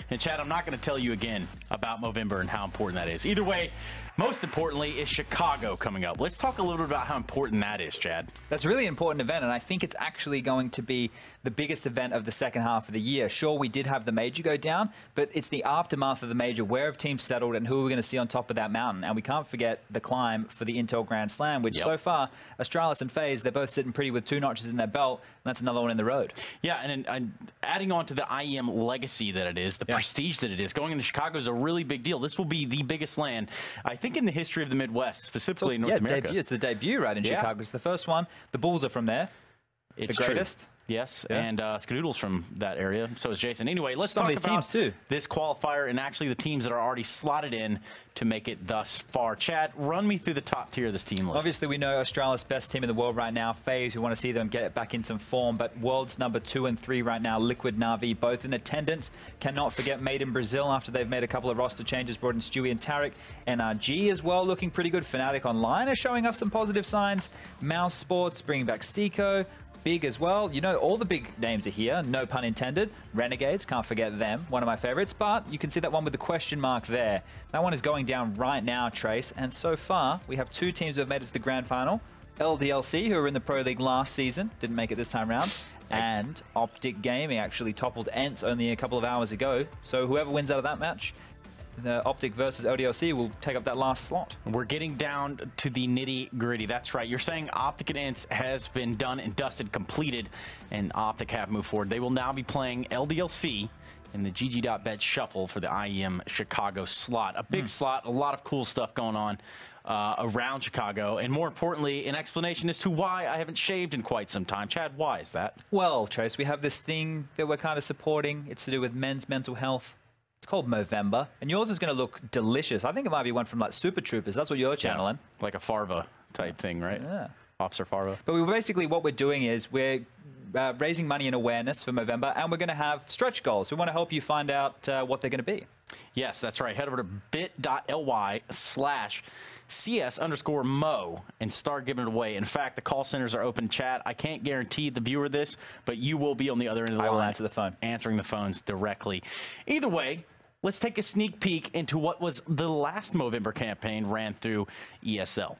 And Chad, I'm not going to tell you again about Movember and how important that is. Either way, most importantly is Chicago coming up. Let's talk a little bit about how important that is, Chad. That's a really important event, and I think it's actually going to be the biggest event of the second half of the year. Sure, we did have the major go down, but it's the aftermath of the major. Where have teams settled and who are we going to see on top of that mountain? And we can't forget the climb for the Intel Grand Slam, which so far, Astralis and FaZe, they're both sitting pretty with 2 notches in their belt, and that's another one in the road. Yeah, and adding on to the IEM legacy that it is, the prestige that it is, going into Chicago is a really big deal. This will be the biggest LAN, I think, in the history of the Midwest, specifically North America. It's the debut right in Chicago. It's the first one. The Bulls are from there. It's the greatest. True. Yes, and Skadoodle's from that area. So is Jason. Anyway, let's talk about teams too. This qualifier and actually the teams that are already slotted in to make it thus far. Chad, run me through the top tier of this team list. Obviously, we know Australia's best team in the world right now, FaZe. We want to see them get back in some form, but world's number 2 and 3 right now, Liquid Na'Vi, both in attendance. Cannot forget Made in Brazil after they've made a couple of roster changes, brought in Stewie and Tarek. NRG as well, looking pretty good. Fnatic Online are showing us some positive signs. Mouse Sports bringing back Stiko. Big as well. You know, all the big names are here, no pun intended. Renegades, can't forget them, one of my favorites, but you can see that one with the question mark there. That one is going down right now, Trace, and so far we have 2 teams who have made it to the grand final. LDLC, who were in the Pro League last season, didn't make it this time around, and Optic Gaming actually toppled Ents only a couple of hours ago. So whoever wins out of that match, the Optic versus ODLC will take up that last slot. We're getting down to the nitty-gritty. That's right. You're saying Optic and Ents has been done and dusted, completed, and Optic have moved forward. They will now be playing LDLC in the GG.bet shuffle for the IEM Chicago slot. A big slot, a lot of cool stuff going on around Chicago, and more importantly, an explanation as to why I haven't shaved in quite some time. Chad, why is that? Well, Trace, we have this thing that we're kind of supporting. It's to do with men's mental health. It's called Movember, and yours is going to look delicious. I think it might be one from like Super Troopers. That's what you're channeling. Yeah, like a Farva type thing, right? Yeah. Officer Farva. But what we're doing is we're raising money and awareness for Movember, and we're going to have stretch goals. We want to help you find out what they're going to be. Yes, that's right. Head over to bit.ly/CS_Mo and start giving it away. In fact, the call centers are open. Chat, I can't guarantee the viewer this, but you will be on the other end of the line. I will answer the phone. Answering the phones directly. Either way, let's take a sneak peek into what was the last Movember campaign ran through ESL.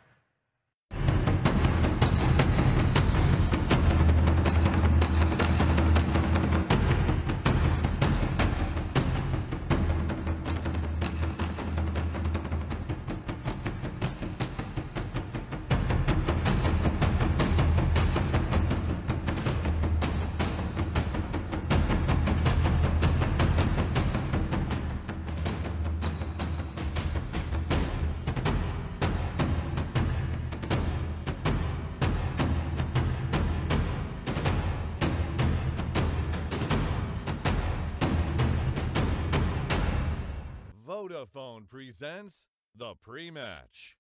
Vodafone presents the pre-match.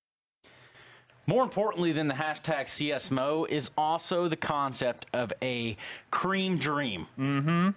More importantly than the hashtag CSMO is also the concept of a cream dream.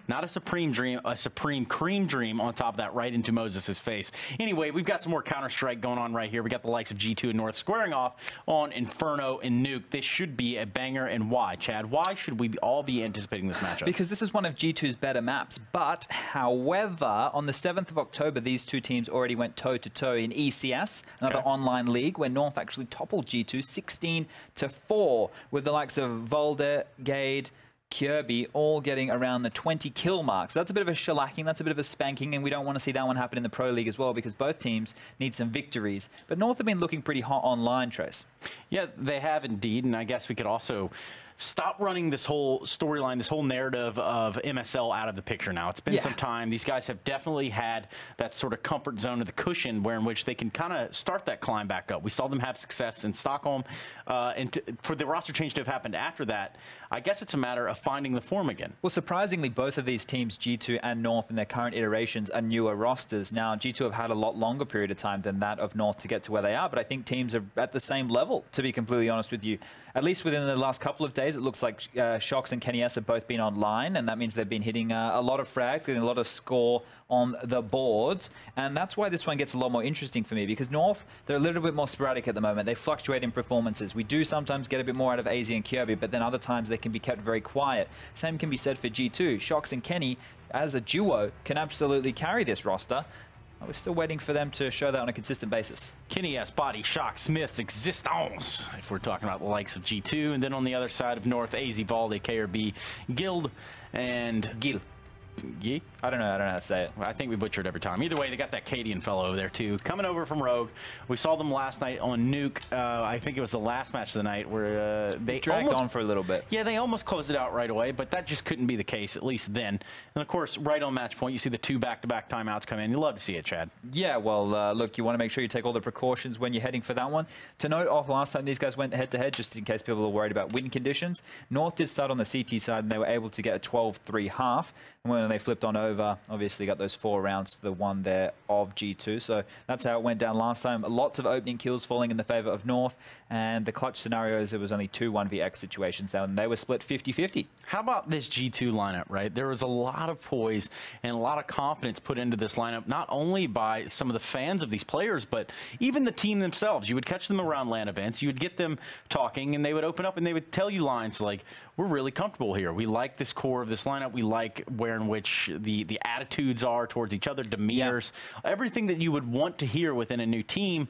Not a supreme dream, a supreme cream dream on top of that right into Moses' face. Anyway, we've got some more Counter-Strike going on right here. We got the likes of G2 and North squaring off on Inferno and Nuke. This should be a banger, and why, Chad? Why should we all be anticipating this matchup? Because this is one of G2's better maps, but however, on the 7th of October, these 2 teams already went toe-to-toe in ECS, another online league, where North actually toppled G2 16-4, with the likes of Volder, Gade, Kirby all getting around the 20 kill mark. So that's a bit of a shellacking, that's a bit of a spanking, and we don't want to see that one happen in the Pro League as well, because both teams need some victories. But North have been looking pretty hot online, Trace. Yeah, they have indeed, and I guess we could also stop running this whole storyline, this whole narrative of MSL out of the picture now. It's been some time. These guys have definitely had that sort of comfort zone of the cushion where in which they can kind of start that climb back up. We saw them have success in Stockholm, and for the roster change to have happened after that, I guess it's a matter of finding the form again. Well, surprisingly, both of these teams, G2 and North, in their current iterations are newer rosters. Now, G2 have had a lot longer period of time than that of North to get to where they are, but I think teams are at the same level, to be completely honest with you. at least within the last couple of days, it looks like Shox and Kenny S have both been online, and that means they've been hitting a lot of frags, getting a lot of score on the boards, and that's why this one gets a lot more interesting for me, because North, they're a little bit more sporadic at the moment. They fluctuate in performances. We do sometimes get a bit more out of AZ and Kirby, but then other times they can be kept very quiet. Same can be said for G2. Shox and Kenny, as a duo, can absolutely carry this roster. We're still waiting for them to show that on a consistent basis. Kenny S, Body, Shock, Smith's Existence, if we're talking about the likes of G2. And then on the other side of North, AZ, Valde, KRB, Guild, and... Gil. Gee? I don't know how to say it. I think we butchered every time. Either way, they got that Cadian fellow over there, too. Coming over from Rogue. We saw them last night on Nuke. I think it was the last match of the night where they dragged on for a little bit. Yeah, they almost closed it out right away, but that just couldn't be the case, at least then. And, of course, right on match point, you see the 2 back-to-back timeouts come in. You love to see it, Chad. Yeah, well, look, you want to make sure you take all the precautions when you're heading for that one. To note off last time these guys went head-to-head, just in case people are worried about wind conditions, North did start on the CT side, and they were able to get a 12-3 half. And when they flipped on over, obviously got those 4 rounds to the 1 there of G2. So that's how it went down last time. Lots of opening kills falling in the favor of North. And the clutch scenarios, it was only 2 1vx situations now, and they were split 50-50. How about this G2 lineup, right? There was a lot of poise and a lot of confidence put into this lineup, not only by some of the fans of these players, but even the team themselves. You would catch them around LAN events, you would get them talking, and they would open up and they would tell you lines like, we're really comfortable here. We like this core of this lineup. We like where in which the attitudes are towards each other, demeanors, everything that you would want to hear within a new team.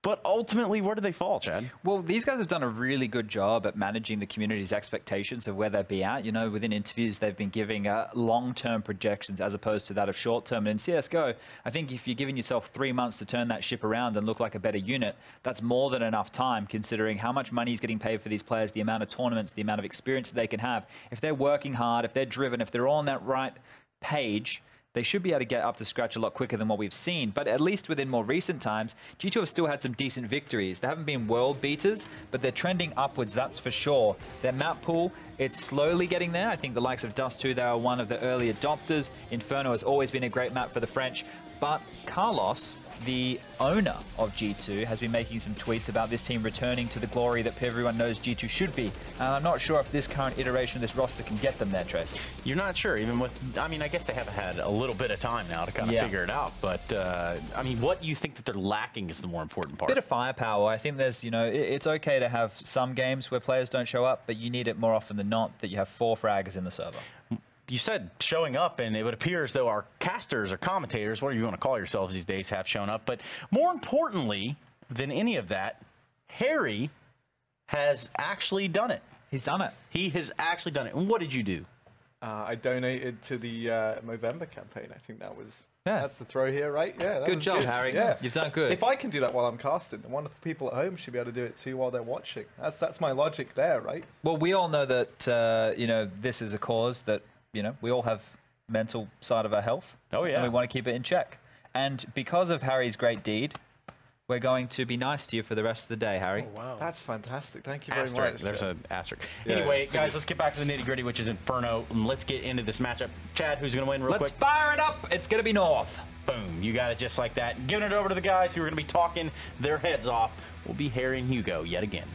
But ultimately, where do they fall, Chad? Well, these guys have done a really good job at managing the community's expectations of where they'd be at. You know, within interviews, they've been giving long-term projections as opposed to that of short-term. And in CSGO, I think if you're giving yourself 3 months to turn that ship around and look like a better unit, that's more than enough time, considering how much money is getting paid for these players, the amount of tournaments, the amount of experience that they can have. If they're working hard, if they're driven, if they're on that right page, they should be able to get up to scratch a lot quicker than what we've seen. But at least within more recent times, G2 have still had some decent victories. They haven't been world beaters, but they're trending upwards, that's for sure. Their map pool, it's slowly getting there. I think the likes of Dust 2, they are one of the early adopters. Inferno has always been a great map for the French. But Carlos, the owner of G2, has been making some tweets about this team returning to the glory that everyone knows G2 should be. And I'm not sure if this current iteration of this roster can get them there, Trace. You're not sure, even with, I mean, I guess they have had a little bit of time now to kind of figure it out. But, I mean, what you think that they're lacking is the more important part. Bit of firepower. I think there's, you know, it's okay to have some games where players don't show up, but you need it more often than not that you have 4 fraggers in the server. You said showing up, and it would appear as though our casters or commentators, whatever you want to call yourselves these days, have shown up. But more importantly than any of that, Harry has actually done it. He's done it. He has actually done it. And what did you do? I donated to the Movember campaign. I think that was... Yeah. That's the throw here, right? Yeah. Good job, Harry. Yeah. You've done good. If I can do that while I'm casting, the wonderful people at home should be able to do it too while they're watching. That's my logic there, right? Well, we all know that, you know, this is a cause that, you know, we all have mental side of our health. Oh, yeah. And we want to keep it in check. And because of Harry's great deed, we're going to be nice to you for the rest of the day, Harry. Oh, wow. That's fantastic. Thank you very Asterisk. much. There's an asterisk. Yeah. Anyway, guys, let's get back to the nitty-gritty, which is Inferno, and let's get into this matchup. Chad, who's going to win real quick? Let's fire it up. It's going to be North. Boom. You got it just like that. Giving it over to the guys who are going to be talking their heads off will be Harry and Hugo yet again.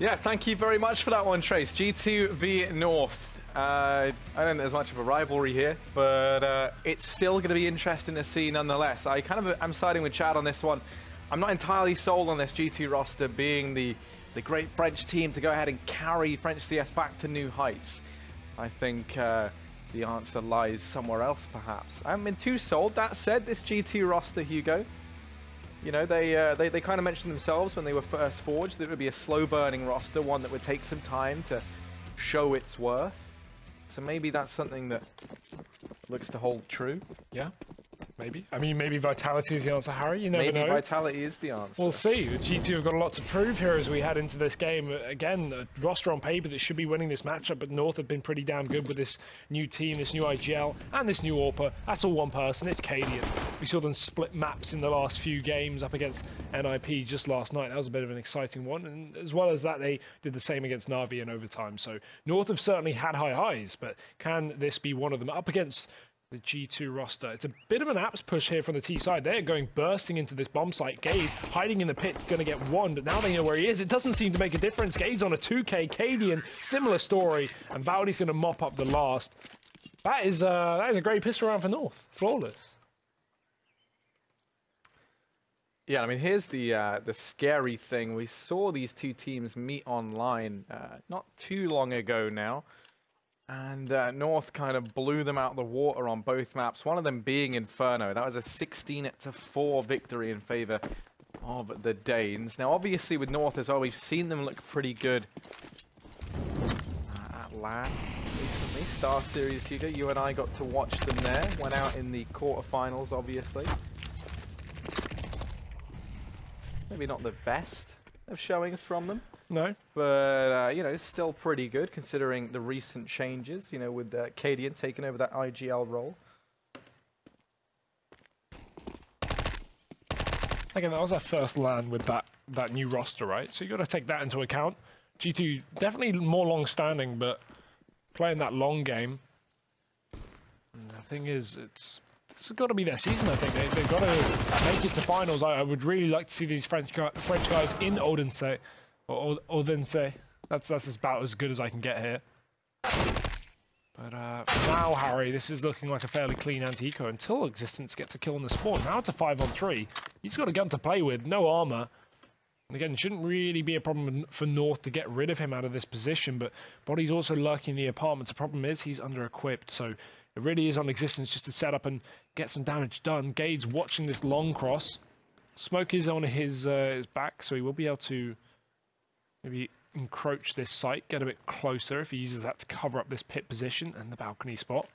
Yeah, thank you very much for that one, Trace. G2 v North. I don't think there's much of a rivalry here, but it's still going to be interesting to see nonetheless. I'm siding with Chad on this one. I'm not entirely sold on this G2 roster being the great French team to go ahead and carry French CS back to new heights. I think the answer lies somewhere else, perhaps. I haven't been too sold. That said, this G2 roster, Hugo, you know, they kind of mentioned themselves when they were first forged that it would be a slow-burning roster, one that would take some time to show its worth. So maybe that's something that looks to hold true. Yeah, maybe. I mean, maybe Vitality is the answer, Harry. You never know. Maybe Vitality is the answer. We'll see. The G2 have got a lot to prove here as we head into this game. Again, a roster on paper that should be winning this matchup, but North have been pretty damn good with this new team, this new IGL, and this new AWPer. That's all one person. It's Cadian. We saw them split maps in the last few games up against NIP just last night. That was a bit of an exciting one. And as well as that, they did the same against Na'Vi in overtime. So North have certainly had high highs, but can this be one of them? Up against the G2 roster. It's a bit of an apps push here from the T side. They're going bursting into this bomb site. Gade hiding in the pit, going to get one, but now they know where he is. It doesn't seem to make a difference. Gade's on a 2K. Cadian, similar story, and Valdi's going to mop up the last. That is a great pistol round for North. Flawless. Yeah, I mean, here's the scary thing. We saw these two teams meet online not too long ago now. And North kind of blew them out of the water on both maps, one of them being Inferno. That was a 16-4 victory in favor of the Danes. Now, obviously, with North as well, we've seen them look pretty good at LAN recently. Star Series, Hugo, you and I got to watch them there. Went out in the quarterfinals, obviously. Maybe not the best of showings from them. No. But, you know, still pretty good considering the recent changes, you know, with Cadian taking over that IGL role. Again, that was our first LAN with that new roster, right? So you got to take that into account. G2 definitely more long-standing, but playing that long game. And the thing is, it's got to be their season, I think. They've got to make it to finals. I would really like to see these French guys in Odense. Or Odense. That's about as good as I can get here. But for now, Harry, this is looking like a fairly clean anti-eco until Existence gets a kill on the spawn. Now it's a 5-on-3. He's got a gun to play with, no armor. And again, it shouldn't really be a problem for North to get rid of him out of this position, but Body's also lurking in the apartments. The problem is he's under-equipped, so it really is on Existence just to set up and get some damage done. Gade's watching this long cross. Smoke is on his back, so he will be able to maybe encroach this site, get a bit closer if he uses that to cover up this pit position and the balcony spot.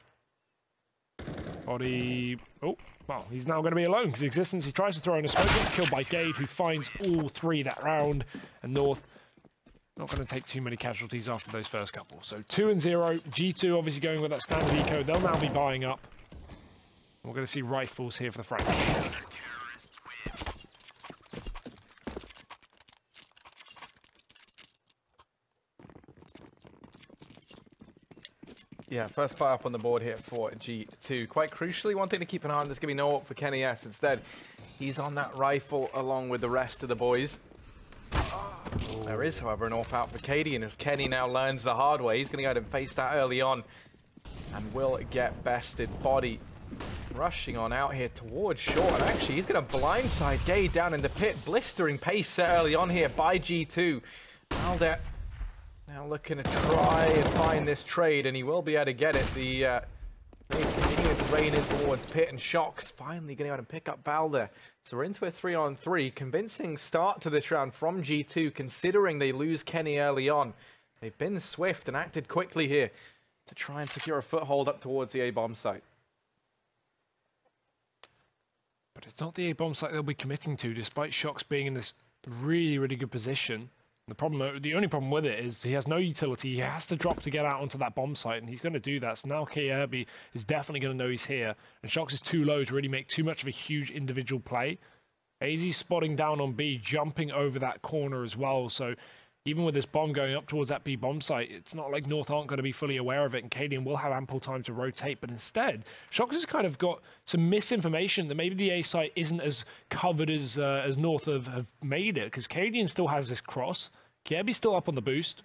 Body... Oh, well, he's now going to be alone because Existence, he tries to throw in a smoke, gets killed by Gade, who finds all three that round, and North not going to take too many casualties after those first couple. So 2-0, G2 obviously going with that standard eco. They'll now be buying up. We're going to see rifles here for the French. Yeah, first fire up on the board here for G2. Quite crucially, one thing to keep an eye on, there's going to be no up for Kenny S. Instead, he's on that rifle along with the rest of the boys. There is, however, an off out for Cadian as Kenny now learns the hard way. He's going to go ahead and face that early on and will get bested. Body rushing on out here towards short. And actually, he's going to blindside Gade down in the pit. Blistering pace set early on here by G2. Aldet now looking to try and find this trade, and he will be able to get it. The continuing to rain in towards pit, and Shocks finally getting out and pick up Valder. So we're into a 3-on-3. Convincing start to this round from G2, considering they lose Kenny early on. They've been swift and acted quickly here to try and secure a foothold up towards the A-bomb site. But it's not the A-bomb site they'll be committing to, despite Shocks being in this really, really good position. The only problem with it is he has no utility. He has to drop to get out onto that bomb site, and he's going to do that. So now Kirby is definitely going to know he's here. And Shocks is too low to really make too much of a huge individual play. AZ's spotting down on B, jumping over that corner as well. So even with this bomb going up towards that B bomb site, it's not like North aren't going to be fully aware of it, and Cadian will have ample time to rotate. But instead, Shocks has kind of got some misinformation that maybe the A site isn't as covered as North have made it, because Cadian still has this cross. Kirby's still up on the boost,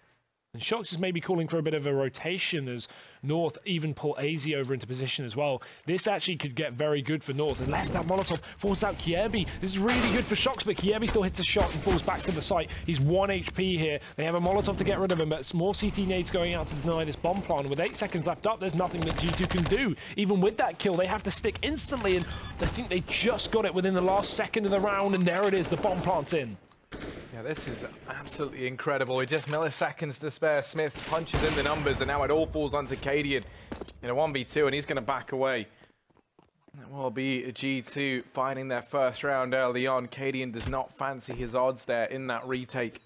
and Shocks is maybe calling for a bit of a rotation as North even pull AZ over into position as well. This actually could get very good for North, unless that Molotov forces out Kirby. This is really good for Shocks, but Kirby still hits a shot and falls back to the site. He's 1 HP here. They have a Molotov to get rid of him, but it's more CT nades going out to deny this bomb plant. With 8 seconds left up, there's nothing that G2 can do. Even with that kill, they have to stick instantly, and I think they just got it within the last second of the round, and there it is, the bomb plant's in. Yeah, this is absolutely incredible. With just milliseconds to spare, Smith punches in the numbers, and now it all falls onto Cadian in a 1v2, and he's going to back away. That will be G2 finding their first round early on. Cadian does not fancy his odds there in that retake.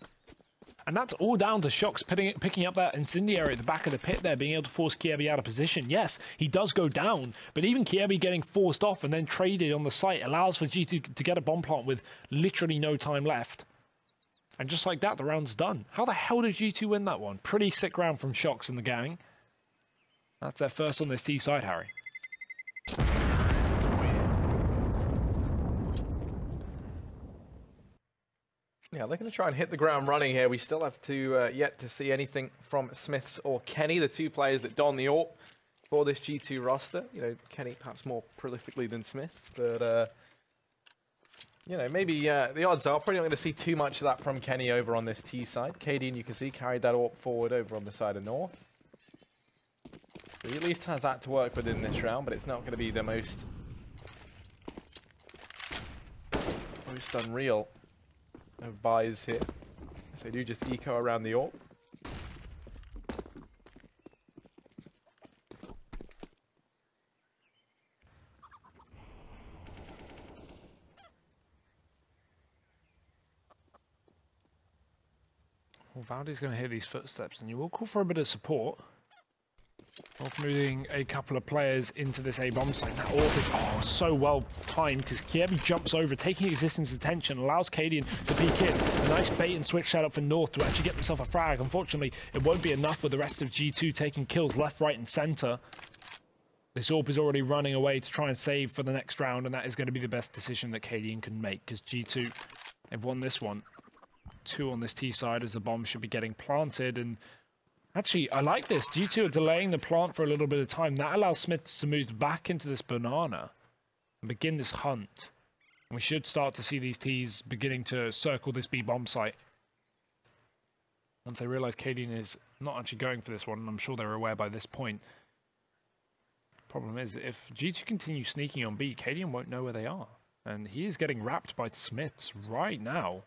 And that's all down to Shocks picking up that incendiary at the back of the pit there, being able to force Kirby out of position. Yes, he does go down, but even Kirby getting forced off and then traded on the site allows for G2 to get a bomb plant with literally no time left. And just like that, the round's done. How the hell did G2 win that one? Pretty sick round from Shocks and the gang. That's their first on this T side, Harry. Yeah, they're going to try and hit the ground running here. We still have to yet to see anything from Smiths or Kenny, the two players that don the AWP for this G2 roster. You know, Kenny perhaps more prolifically than Smiths, but you know, maybe the odds are probably not going to see too much of that from Kenny over on this T side. Cadian, you can see, carried that AWP forward over on the side of North. So he at least has that to work with in this round, but it's not going to be the most unreal of buys here. So they do just eco around the AWP. Well, Valdi's going to hear these footsteps, and you will call for a bit of support. Moving a couple of players into this A-bomb site. That AWP is so well timed because Kiebi jumps over, taking Existence's attention, allows Cadian to peek in. A nice bait and switch setup for North to actually get themselves a frag. Unfortunately, it won't be enough with the rest of G2 taking kills left, right, and center. This AWP is already running away to try and save for the next round, and that is going to be the best decision that Cadian can make because G2 have won this one. 2 on this T side as the bomb should be getting planted, and actually, I like this. G2 are delaying the plant for a little bit of time. That allows Smiths to move back into this banana and begin this hunt. And we should start to see these Ts beginning to circle this B bomb site. Once they realize Cadian is not actually going for this one, and I'm sure they're aware by this point. Problem is, if G2 continue sneaking on B, Cadian won't know where they are. And he is getting wrapped by Smiths right now.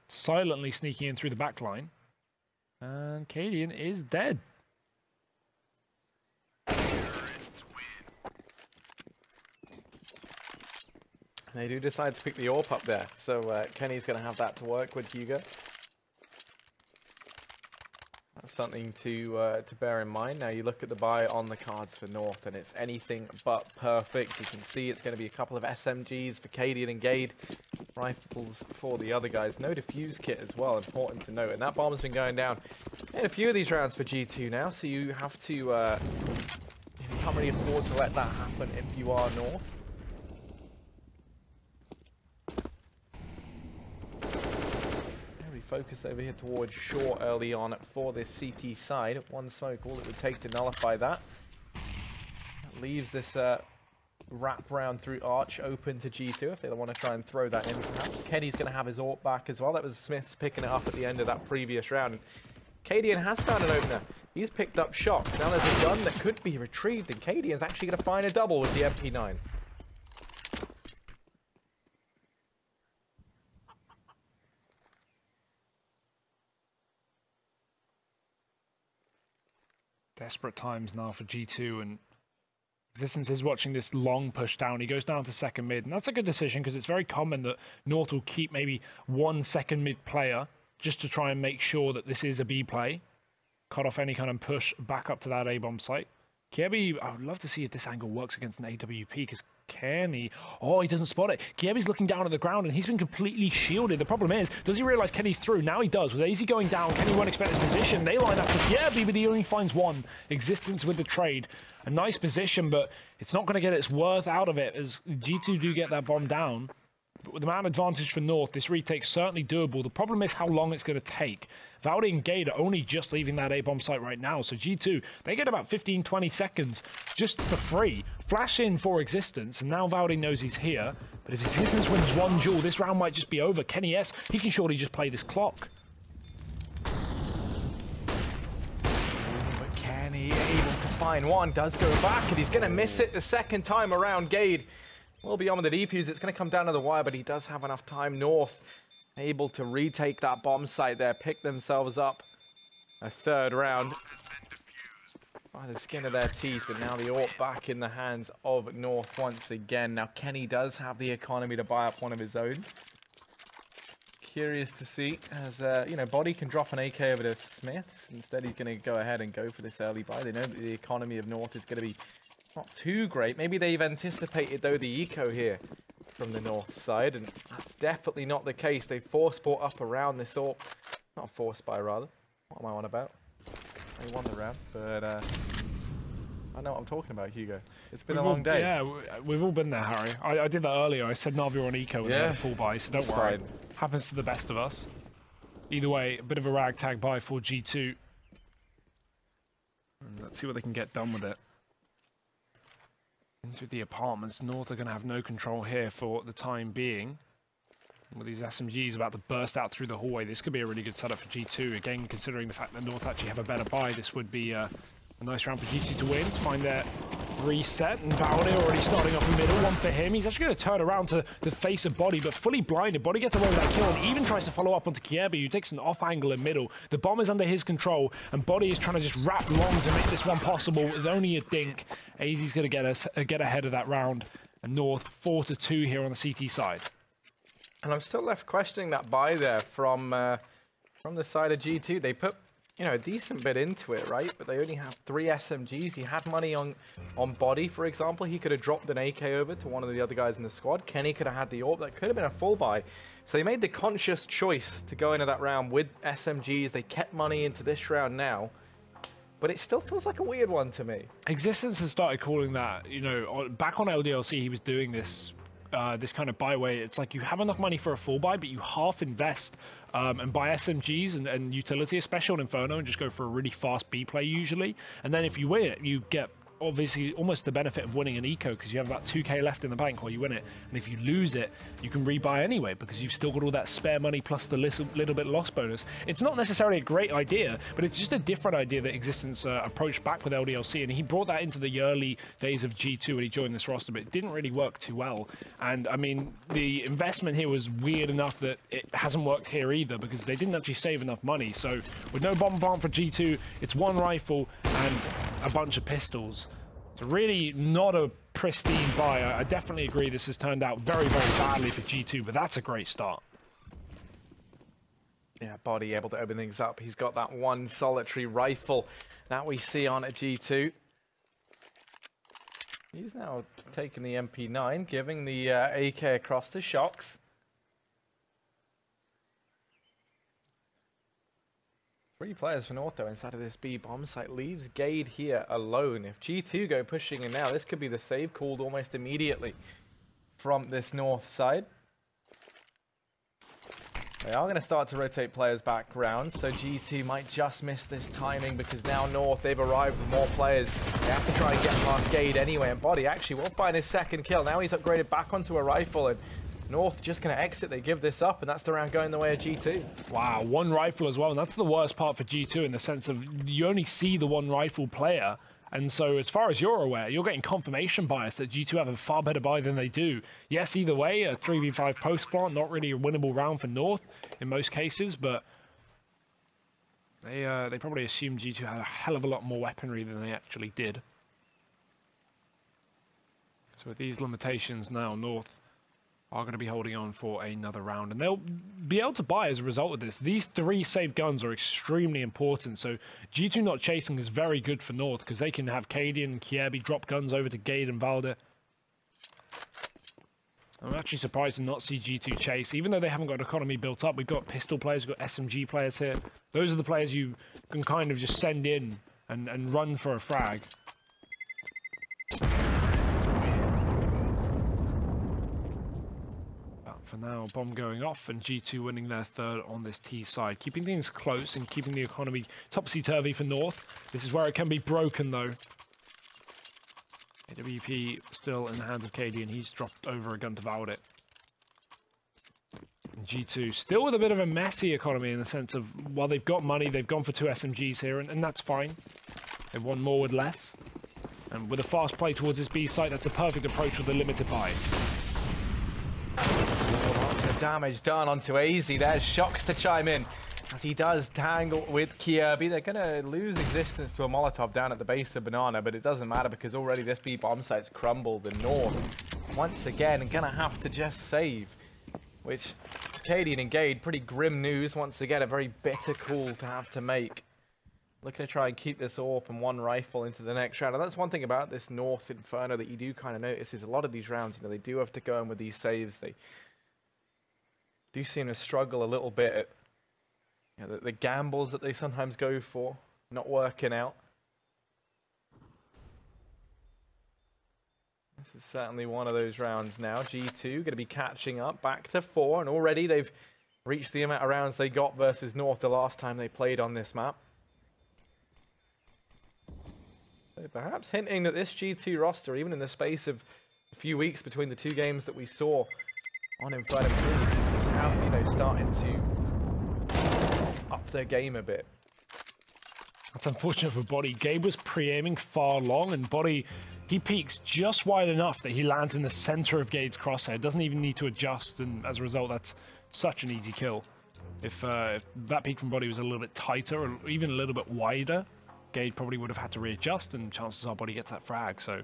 Silently sneaking in through the back line. And Cadian is dead. They do decide to pick the AWP up there, so Kenny's going to have that to work with, Hugo. That's something to bear in mind. Now you look at the buy on the cards for North, and it's anything but perfect. You can see it's going to be a couple of SMGs for Cadian and Gade. Rifles for the other guys. No defuse kit as well, important to note. And that bomb's been going down in a few of these rounds for G2 now, so you have to, you can't really afford to let that happen if you are North. We focus over here towards short early on for this CT side. One smoke, all it would take to nullify that. That leaves this wrap round through Arch open to G2 if they want to try and throw that in perhaps. Kenny's going to have his AWP back as well. That was Smiths picking it up at the end of that previous round. Cadian has found an opener. He's picked up shots. Now there's a gun that could be retrieved, and Cadian's actually going to find a double with the MP9. Desperate times now for G2, and Existence is watching this long push down. He goes down to second mid, and that's a good decision because it's very common that North will keep maybe one second mid player just to try and make sure that this is a B play. Cut off any kind of push back up to that A-bomb site. Kiebi, I would love to see if this angle works against an AWP because Kenny, he doesn't spot it. Kiebi's looking down at the ground and he's been completely shielded. The problem is, does he realize Kenny's through? Now he does. With AZ going down, Kenny won't expect his position. They line up for Kiebi, but he only finds one. Existence with the trade. A nice position, but it's not going to get its worth out of it as G2 do get that bomb down. But with the man advantage for North, this retake's certainly doable. The problem is how long it's going to take. Valdi and Gade are only just leaving that A-bomb site right now, so G2, they get about 15-20 seconds just for free. Flash in for Existence, and now Valdi knows he's here. But if Existence wins one duel, this round might just be over. Kenny S, he can surely just play this clock. But Kenny able to find one, does go back, and he's going to miss it the second time around. Gade will be on with the defuse. It's going to come down to the wire, but he does have enough time. North able to retake that bomb site there, pick themselves up a third round by the skin of their teeth, and now the AWP back in the hands of North once again. Now Kenny does have the economy to buy up one of his own. Curious to see, as you know, Body can drop an AK over to Smiths. Instead, he's going to go ahead and go for this early buy. They know that the economy of North is going to be not too great. Maybe they've anticipated, though, the eco here from the North side, and that's definitely not the case. They force bought up around this AWP. Not force buy, rather. What am I on about? They won the round, but I know what I'm talking about, Hugo. It's been a long day. Yeah, we've all been there, Harry. I did that earlier. I said Navi on eco with a full buy, so don't worry. Fine. Happens to the best of us. Either way, a bit of a ragtag buy for G2. And let's see what they can get done with it. Into the apartments. North are going to have no control here for the time being. With these SMGs about to burst out through the hallway, this could be a really good setup for G2. Again, considering the fact that North actually have a better buy, this would be a nice round for G2 to win, to find their reset. And Valde already starting off the middle. One for him. He's actually going to turn around to face a Body, but fully blinded. Body gets away with that kill and even tries to follow up onto Kiebi, who takes an off angle in middle. The bomb is under his control, and Body is trying to just wrap long to make this one possible with only a dink. AZ's going to get ahead of that round. And North 4-2 here on the CT side. And I'm still left questioning that buy there from the side of G2. They put, you know, a decent bit into it, right? But they only have 3 SMGs. He had money on Body, for example. He could have dropped an AK over to one of the other guys in the squad. Kenny could have had the AWP. That could have been a full buy. So they made the conscious choice to go into that round with SMGs. They kept money into this round now. But it still feels like a weird one to me. Existence has started calling that, you know, back on LDLC, he was doing this this kind of buy way. It's like you have enough money for a full buy, but you half invest and buy SMGs and utility, especially on Inferno, and just go for a really fast B play usually. And then if you win it, you get obviously almost the benefit of winning an eco because you have about 2k left in the bank while you win it. And if you lose it, you can rebuy anyway because you've still got all that spare money plus the little bit loss bonus. It's not necessarily a great idea, but it's just a different idea that Existence approached back with LDLC, and he brought that into the early days of G2 when he joined this roster, but it didn't really work too well. And I mean, the investment here was weird enough that it hasn't worked here either because they didn't actually save enough money. So with no bomb for G2, it's 1 rifle and a bunch of pistols. So really not a pristine buy. I definitely agree this has turned out very, very badly for G2, but that's a great start. Yeah, Body able to open things up. He's got that 1 solitary rifle that we see on at G2. He's now taking the MP9, giving the AK across to Shocks. 3 players for North, though, inside of this B bomb site. Leaves Gade here alone. If G2 go pushing in now, this could be the save called almost immediately from this North side. They are going to start to rotate players back round, so G2 might just miss this timing because now North, they've arrived with more players. They have to try and get past Gade anyway, and Body actually will find his 2nd kill. Now he's upgraded back onto a rifle, and North just going to exit. They give this up, and that's the round going the way of G2. Wow, 1 rifle as well, and that's the worst part for G2 in the sense of you only see the 1 rifle player, and so as far as you're aware, you're getting confirmation bias that G2 have a far better buy than they do. Yes, either way, a 3v5 post-plant, not really a winnable round for North in most cases, but they probably assumed G2 had a hell of a lot more weaponry than they actually did. So with these limitations now, North are going to be holding on for another round, and they'll be able to buy as a result of this. These 3 safe guns are extremely important, so G2 not chasing is very good for North because they can have Cadian and Kiebi drop guns over to Gade and Valde. I'm actually surprised to not see G2 chase, even though they haven't got economy built up. We've got pistol players, we've got SMG players here. Those are the players you can kind of just send in and run for a frag. For now, bomb going off and G2 winning their 3rd on this T side. Keeping things close and keeping the economy topsy-turvy for North. This is where it can be broken, though. AWP still in the hands of KD, and he's dropped over a gun to Valde. And G2 still with a bit of a messy economy in the sense of, while they've got money, they've gone for 2 SMGs here, and that's fine. They've won more with less. And with a fast play towards this B site, that's a perfect approach with a limited buy. Lots of damage done onto AZ. There's Shocks to chime in as he does tangle with Kiebi. They're going to lose Existence to a Molotov down at the base of Banana, but it doesn't matter because already this B bomb site's crumbled. The North, once again, going to have to just save, which Cadian and Gade, pretty grim news. Once again, a very bitter call to have to make. Looking to try and keep this AWP and 1 rifle into the next round. And that's one thing about this North Inferno that you do kind of notice is a lot of these rounds, you know, they do have to go in with these saves. They do seem to struggle a little bit at, you know, the gambles that they sometimes go for, not working out. This is certainly one of those rounds now. G2 going to be catching up back to 4, and already they've reached the amount of rounds they got versus North the last time they played on this map. So perhaps hinting that this G2 roster, even in the space of a few weeks between the 2 games that we saw on Inferno, is starting to up their game a bit. That's unfortunate for Body. Gabe was pre-aiming far long, and Body, he peaks just wide enough that he lands in the center of Gabe's crosshair. Doesn't even need to adjust, and as a result, that's such an easy kill. If that peak from Body was a little bit tighter, or even a little bit wider, Gabe probably would have had to readjust, and chances are Body gets that frag. So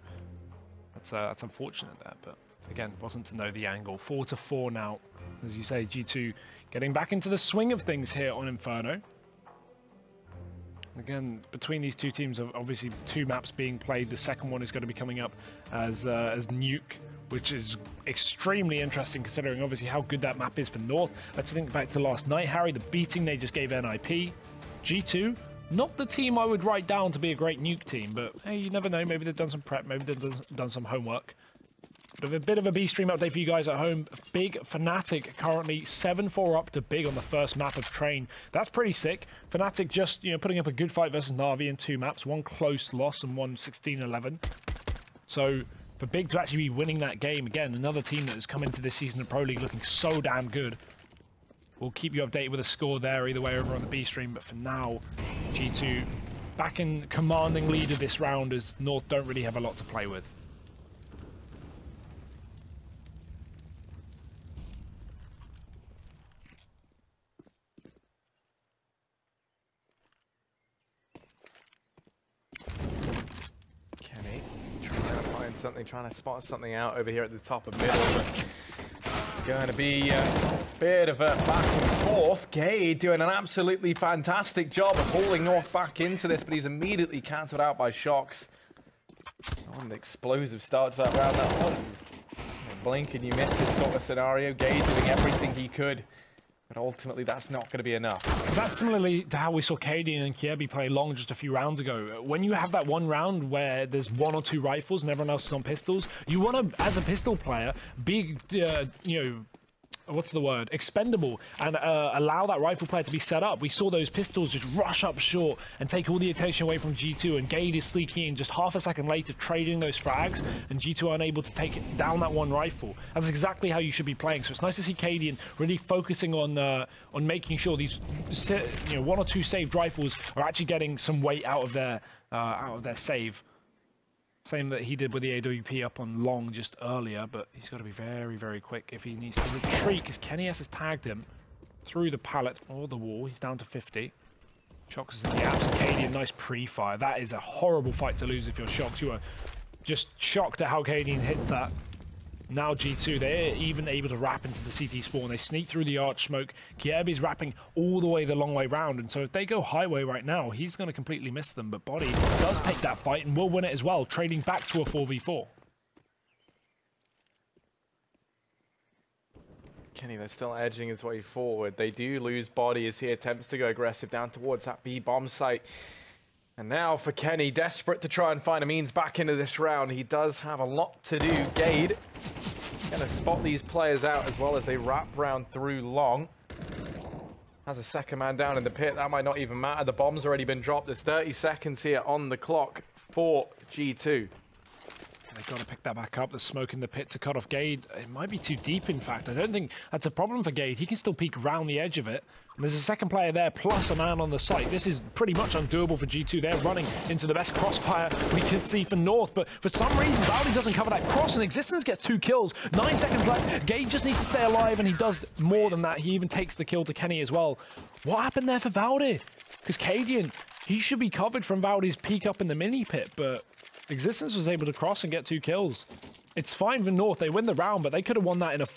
that's unfortunate there, but again, wasn't to know the angle. 4-4 now, as you say. G2 getting back into the swing of things here on Inferno. Again, between these two teams, obviously 2 maps being played. The second one is going to be coming up as Nuke, which is extremely interesting considering obviously how good that map is for North. Let's think back to last night, Harry, the beating they just gave NIP. G2, not the team I would write down to be a great Nuke team, but hey, you never know. Maybe they've done some prep, maybe they've done some homework. But a bit of a B-stream update for you guys at home. Big Fnatic currently 7-4 up to Big on the first map of Train. That's pretty sick. Fnatic just, putting up a good fight versus Na'Vi in 2 maps. 1 close loss and 1 16-11. So for Big to actually be winning that game, again, another team that has come into this season of Pro League looking so damn good. We'll keep you updated with a score there either way over on the B-stream. But for now, G2 back in commanding lead of this round as North don't really have a lot to play with. Trying to spot something out over here at the top of middle. But it's going to be a bit of a back and forth. Gade doing an absolutely fantastic job of hauling North back into this, but he's immediately cancelled out by Shocks. Oh, an explosive start to that round. That one, blink and you miss it sort of scenario. Gade doing everything he could, but ultimately that's not going to be enough. That's similarly to how we saw Cadian and Kiebi play long just a few rounds ago. When you have that one round where there's 1 or 2 rifles and everyone else is on pistols, you want to, as a pistol player, be, what's the word? Expendable, and allow that rifle player to be set up. We saw those pistols just rush up short and take all the attention away from G2, and Gade is sneaking in just half a second later, trading those frags, and G2 are unable to take down that one rifle. That's exactly how you should be playing. So it's nice to see Cadian really focusing on making sure these 1 or 2 saved rifles are actually getting some weight out of their save. Same that he did with the AWP up on long just earlier, but he's got to be very, very quick if he needs to retreat, because Kenny S has tagged him through the pallet or the wall. He's down to 50. Shocks is in the apps, and Cadian, nice pre-fire. That is a horrible fight to lose if you're Shocks. You are just shocked at how Cadian hit that. Now G2, they're even able to wrap into the CT spawn. They sneak through the arch smoke. Kiebi's wrapping all the way the long way round, and so if they go highway right now, he's going to completely miss them. But Body does take that fight and will win it as well, trading back to a 4v4. Kenny, they're still edging his way forward. They do lose Body as he attempts to go aggressive down towards that B bomb site. And now for Kenny, desperate to try and find a means back into this round. He does have a lot to do. Gade going to spot these players out as well as they wrap round through long. Has a second man down in the pit. That might not even matter. The bomb's already been dropped. There's 30 seconds here on the clock for G2. They've got to pick that back up. The smoke in the pit to cut off Gade. It might be too deep, in fact. I don't think that's a problem for Gade. He can still peek around the edge of it. And there's a second player there, plus a man on the site. This is pretty much undoable for G2. They're running into the best crossfire we could see for North. But for some reason, Valdi doesn't cover that cross, and Existence gets 2 kills. 9 seconds left. Gade just needs to stay alive, and he does more than that. He even takes the kill to Kenny as well. What happened there for Valdi? Because Cadian, he should be covered from Valdi's peek up in the mini pit, but Existence was able to cross and get 2 kills. It's fine for North. They win the round, but they could have won that in a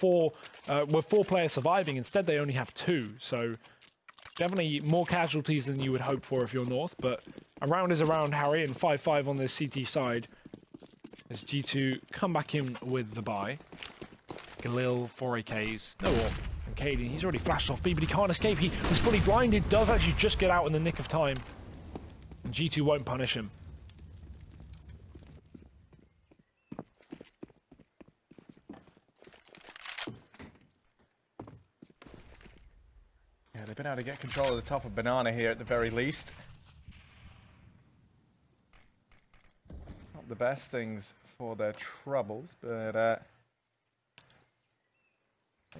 with 4 players surviving. Instead, they only have 2. So definitely more casualties than you would hope for if you're North. But a round is a round, Harry, and 5-5 on the CT side. As G2 come back in with the buy. Galil, 4 AKs, no AWP. And Cadian, he's already flashed off B, but he can't escape. He was fully blinded, does actually just get out in the nick of time. And G2 won't punish him. now to get control of the top of Banana here at the very least. Not the best things for their troubles, but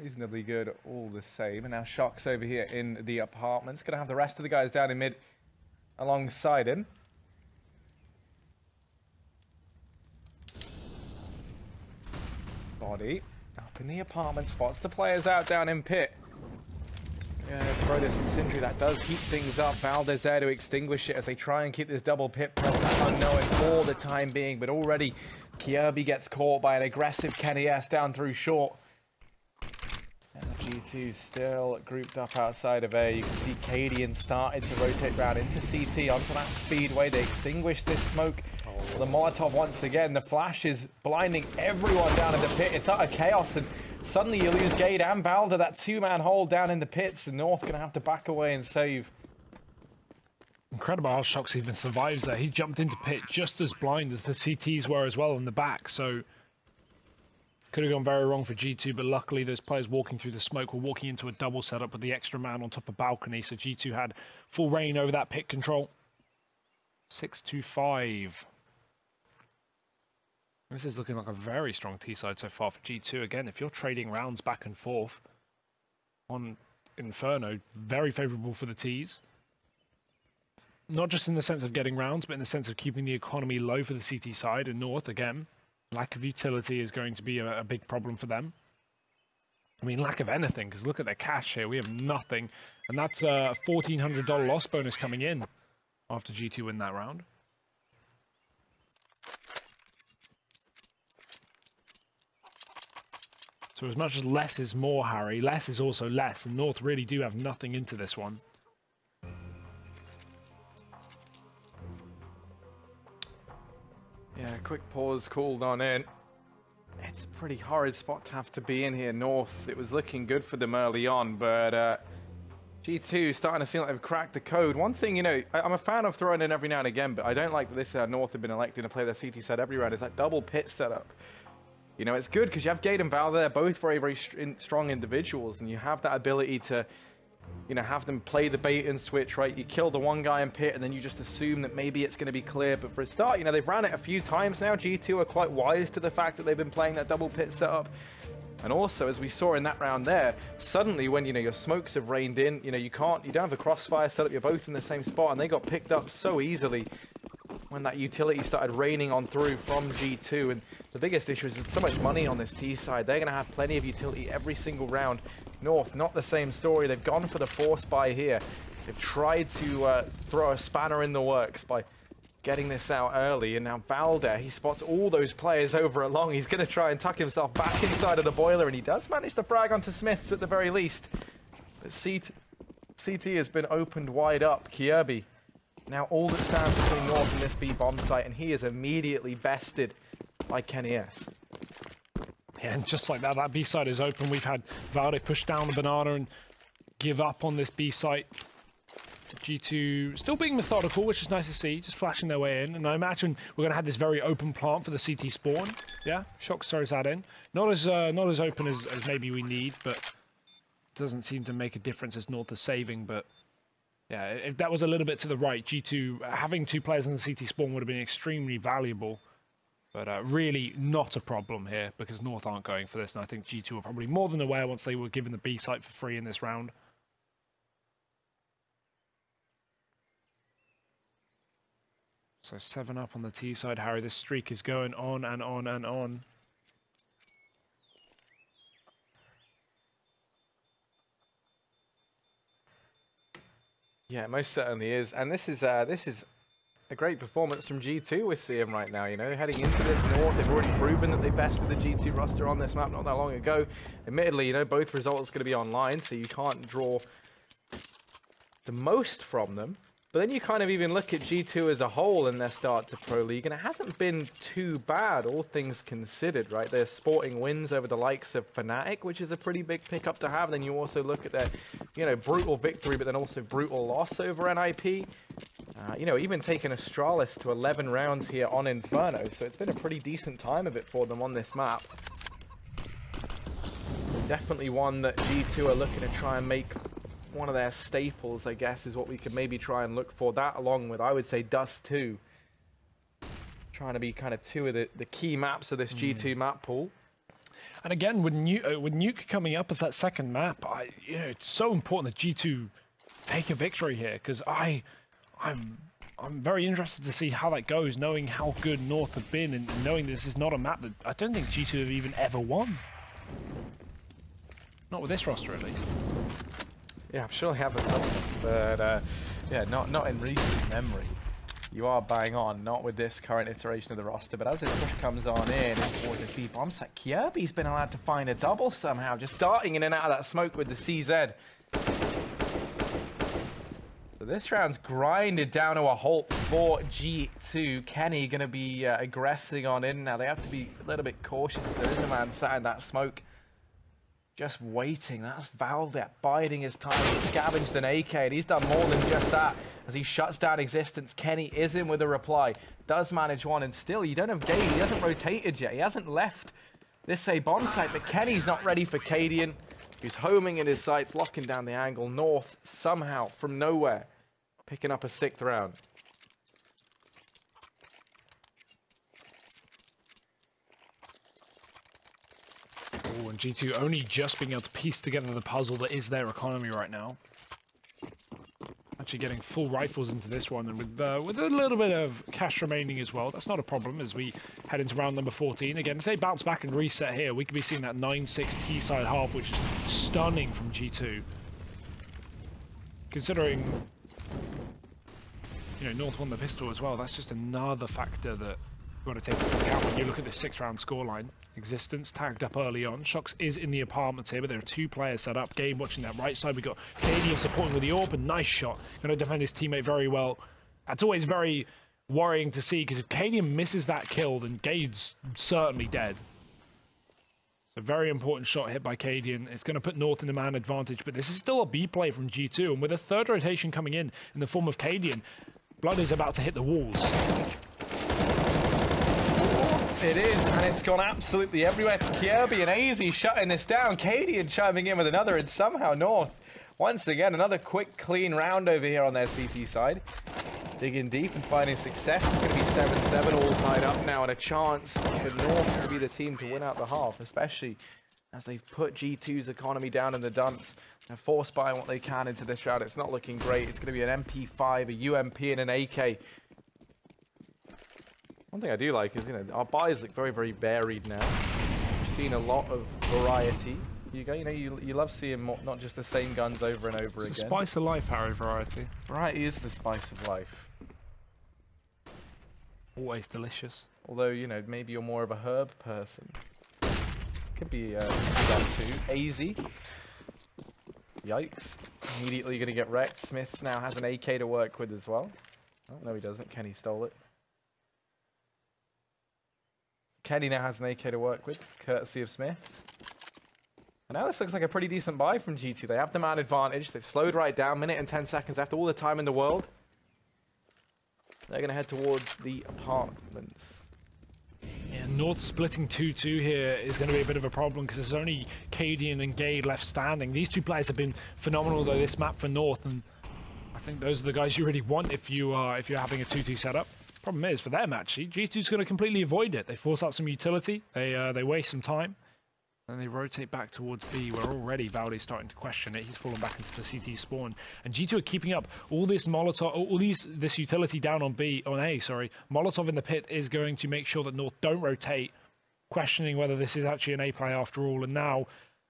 reasonably good all the same. And now Shock's over here in the apartments. Gonna have the rest of the guys down in mid alongside him. Body up in the apartment, spots the players out down in pit. Yeah, throw this incendiary, that does keep things up. Valdez there to extinguish it as they try and keep this double pit press unknown for the time being, but already Kirby gets caught by an aggressive Kenny S down through short. And the G2 still grouped up outside of A. You can see Cadian starting to rotate round into CT onto that speedway. They extinguish this smoke. The Molotov once again. The flash is blinding everyone down in the pit. It's utter chaos, and suddenly you lose Gade and Valda. That two-man hole down in the pits. The North going to have to back away and save. Incredible how Shox even survives there. He jumped into pit just as blind as the CTs were as well in the back, so could have gone very wrong for G2, but luckily those players walking through the smoke were walking into a double setup with the extra man on top of balcony, so G2 had full reign over that pit control. 6-5. This is looking like a very strong T-side so far for G2. Again, if you're trading rounds back and forth on Inferno, very favourable for the Ts. Not just in the sense of getting rounds, but in the sense of keeping the economy low for the CT side. And North, again, lack of utility is going to be a big problem for them. I mean, lack of anything, because look at their cash here. We have nothing. And that's a $1,400 loss bonus coming in after G2 win that round. So as much as less is more, Harry, less is also less. And North really do have nothing into this one. Yeah, quick pause called on in. It's a pretty horrid spot to have to be in here, North. It was looking good for them early on, but G2 starting to seem like they've cracked the code. One thing, you know, I'm a fan of throwing in every now and again, but I don't like that this North have been elected to play their CT set every round. It's that double pit setup. You know, it's good because you have Gade and Val there, both very, very strong individuals, and you have that ability to, you know, have them play the bait and switch, right? You kill the one guy in pit and then you just assume that maybe it's going to be clear. But for a start, you know, they've ran it a few times now. G2 are quite wise to the fact that they've been playing that double pit setup. And also, as we saw in that round there, suddenly when, you know, your smokes have rained in, you know, you don't have a crossfire setup, you're both in the same spot, and they got picked up so easily when that utility started raining on through from G2. And the biggest issue is with so much money on this T side, they're going to have plenty of utility every single round. North, not the same story. They've gone for the force buy here. They've tried to throw a spanner in the works by getting this out early. And now Valda, he spots all those players over along. He's going to try and tuck himself back inside of the boiler, and he does manage to frag onto Smiths at the very least. But CT has been opened wide up. Kirby, now all that stands between North and this B bomb site, and he is immediately bested by Kenny S. Yeah, and just like that, that B site is open. We've had Valde push down the banana and give up on this B site. G2 still being methodical, which is nice to see, just flashing their way in. And I imagine we're going to have this very open plant for the CT spawn. Yeah, Shock throws that in. Not as open as maybe we need, but doesn't seem to make a difference as North is saving. But yeah, if that was a little bit to the right, G2 having two players in the CT spawn would have been extremely valuable. But really not a problem here because North aren't going for this. And I think G2 are probably more than aware once they were given the B site for free in this round. So 7 up on the T side, Harry. This streak is going on and on and on. Yeah, it most certainly is. And this is a great performance from G2 we're seeing right now, you know, heading into this North. They've already proven that they bested the G2 roster on this map not that long ago. Admittedly, you know, both results going to be online, so you can't draw the most from them. But then you kind of even look at G2 as a whole in their start to Pro League, and it hasn't been too bad, all things considered, right? They're sporting wins over the likes of Fnatic, which is a pretty big pickup to have. Then you also look at their, you know, brutal victory, but then also brutal loss over NIP. You know, even taking Astralis to 11 rounds here on Inferno, so it's been a pretty decent time of it for them on this map. Definitely one that G2 are looking to try and make one of their staples, I guess, is what we could maybe try and look for. That along with, I would say, Dust 2. Trying to be kind of two of the key maps of this G2 map pool. And again, with Nuke coming up as that second map, it's so important that G2 take a victory here, because I'm very interested to see how that goes, knowing how good North have been and knowing this is not a map that I don't think G2 have even ever won. Not with this roster, at least. Yeah, I'm sure they have at some point, but yeah, not in recent memory. You are bang on, not with this current iteration of the roster, but as this push comes on in towards the B bomb site, Kjaerbye's been allowed to find a double somehow, just darting in and out of that smoke with the CZ. So this round's grinded down to a halt for G2. Kenny going to be aggressing on in now. They have to be a little bit cautious. There is a man sat in that smoke, just waiting. That's Valve there, biding his time. He's scavenged an AK, and he's done more than just that. As he shuts down Existence, Kenny is in with a reply. Does manage one, and still, you don't have Gade. He hasn't rotated yet. He hasn't left this bomb site, but Kenny's not ready for Cadian. He's homing in his sights, locking down the angle. North, somehow, from nowhere, picking up a 6th round. Oh, and G2 only just being able to piece together the puzzle that is their economy right now. Actually getting full rifles into this one, and with a little bit of cash remaining as well. That's not a problem as we head into round number 14. Again, if they bounce back and reset here, we could be seeing that 9-6 T-side half, which is stunning from G2. Considering, North won the pistol as well, that's just another factor that you want to take into account when you look at the 6th round scoreline. Existence tagged up early on. Shox is in the apartments here, but there are 2 players set up. Game watching that right side. We got Cadian supporting with the AWP, and nice shot. Going to defend his teammate very well. That's always very worrying to see, because if Cadian misses that kill, then Gade's certainly dead. A very important shot hit by Cadian. It's going to put North in a man advantage, but this is still a B play from G2, and with a 3rd rotation coming in the form of Cadian, Blood is about to hit the walls. It is, and it's gone absolutely everywhere. It's Kjaerbye and AZ shutting this down. Cadian chiming in with another, and somehow North, once again, another quick, clean round over here on their CT side. Digging deep and finding success. It's going to be 7-7 all tied up now, and a chance for North to be the team to win out the half, especially as they've put G2's economy down in the dumps. They're force buying what they can into this round. It's not looking great. It's going to be an MP5, a UMP, and an AK. One thing I do like is, our buys look very, very varied now. We've seen a lot of variety. You love seeing more, not just the same guns over and over again. It's the spice of life, Harry, variety. Variety is the spice of life. Always delicious. Although, maybe you're more of a herb person. Could be that too. AZ. Yikes. Immediately going to get wrecked. Smiths now has an AK to work with as well. Oh, no, he doesn't. Kenny stole it. Kenny now has an AK to work with, courtesy of Smiths. And now this looks like a pretty decent buy from G2. They have the man advantage. They've slowed right down, minute and 10 seconds after all the time in the world. They're going to head towards the apartments. Yeah, North splitting 2-2 here is going to be a bit of a problem, because there's only Cadian and Gade left standing. These 2 players have been phenomenal, though, this map for North, and I think those are the guys you really want if you're having a 2-2 setup. Problem is, for them, actually, G2's going to completely avoid it. They force out some utility, they waste some time, and they rotate back towards B, where already Valde's starting to question it. He's fallen back into the CT spawn, and G2 are keeping up all this Molotov, this utility down on A. Molotov in the pit is going to make sure that North don't rotate, questioning whether this is actually an A play after all. And now,